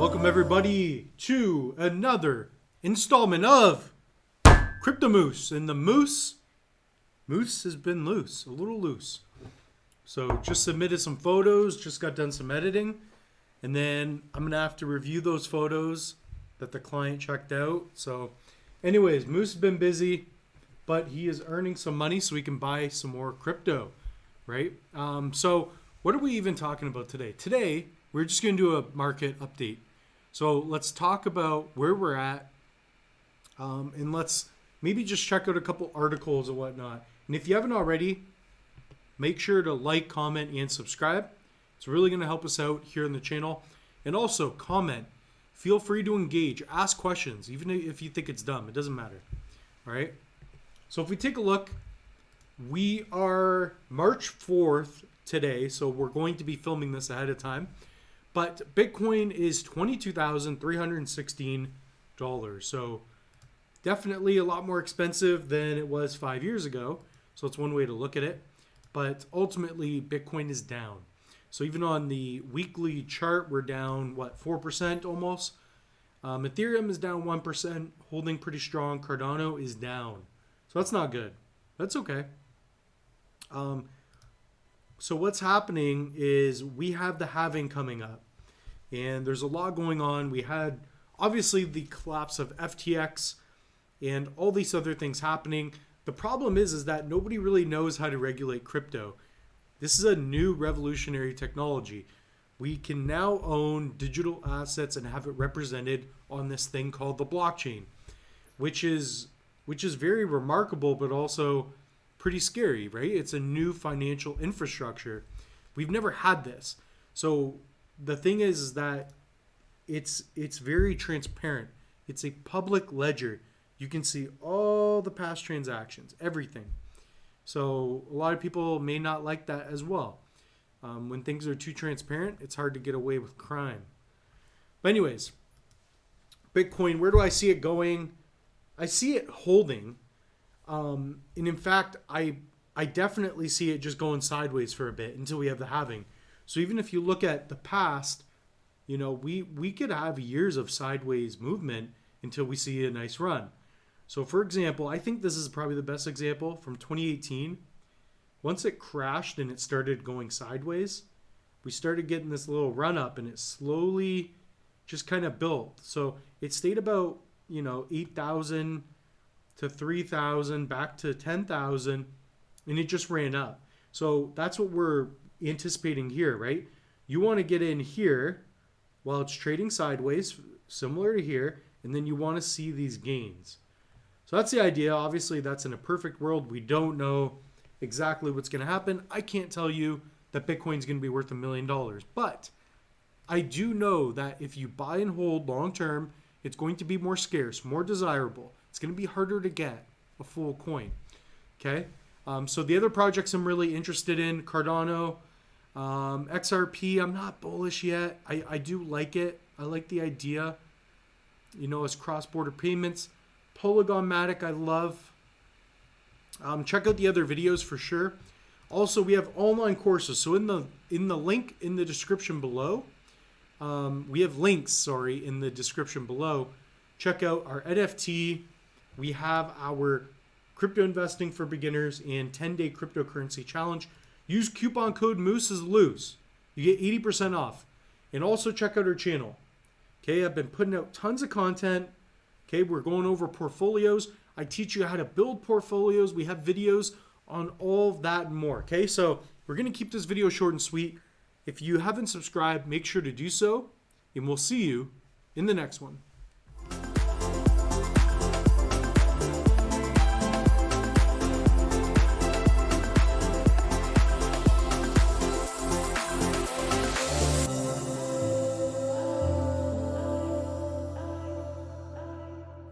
Welcome everybody to another installment of Crypto Moose. And the moose has been loose, a little loose. So just submitted some photos, just got done some editing. And then I'm going to have to review those photos that the client checked out. So anyways, Moose has been busy, but he is earning some money so he can buy some more crypto, right? So what are we even talking about today? Today, we're just going to do a market update. So let's talk about where we're at, and let's maybe just check out a couple articles and whatnot. And if you haven't already, make sure to like, comment, and subscribe. It's really going to help us out here on the channel. And also comment. Feel free to engage. Ask questions, even if you think it's dumb. It doesn't matter. All right? So if we take a look, we are March 4th today, so we're going to be filming this ahead of time. But Bitcoin is $22,316. So definitely a lot more expensive than it was 5 years ago. So it's one way to look at it. But ultimately, Bitcoin is down. So even on the weekly chart, we're down, 4% almost. Ethereum is down 1%, holding pretty strong. Cardano is down. So that's not good. That's okay. So what's happening is we have the halving coming up. And there's a lot going on. We had, obviously, the collapse of FTX and all these other things happening. The problem is that nobody really knows how to regulate crypto. This is a new revolutionary technology. We can now own digital assets and have it represented on this thing called the blockchain, which is very remarkable, but also pretty scary, right? It's a new financial infrastructure. We've never had this. So the thing is that it's very transparent. It's a public ledger. You can see all the past transactions, everything. So a lot of people may not like that as well. When things are too transparent, it's hard to get away with crime. But anyways, Bitcoin, where do I see it going? I see it holding. And in fact, I definitely see it just going sideways for a bit until we have the halving. So even if you look at the past, we could have years of sideways movement until we see a nice run. So for example, I think this is probably the best example from 2018. Once it crashed and it started going sideways, we started getting this little run up and it slowly just kind of built. So it stayed about, 8,000 to 3,000 back to 10,000 and it just ran up. So that's what we're anticipating here, right? You want to get in here while it's trading sideways, similar to here, and then you want to see these gains. So that's the idea. Obviously, that's in a perfect world. We don't know exactly what's going to happen. I can't tell you that Bitcoin's going to be worth $1 million, but I do know that if you buy and hold long term, it's going to be more scarce, more desirable. It's going to be harder to get a full coin. Okay. So the other projects I'm really interested in, Cardano, XRP, I'm not bullish yet. I do like it. I like the idea, as cross-border payments. Polygon-matic, I love. Check out the other videos for sure. Also, we have online courses. So in the link in the description below, we have links, in the description below. Check out our NFT. We have our crypto investing for beginners and 10-day cryptocurrency challenge. Use coupon code MOOSESLOSE. You get 80% off. And also check out our channel. Okay, I've been putting out tons of content. Okay, we're going over portfolios. I teach you how to build portfolios. We have videos on all of that and more. Okay, so we're going to keep this video short and sweet. If you haven't subscribed, make sure to do so. And we'll see you in the next one.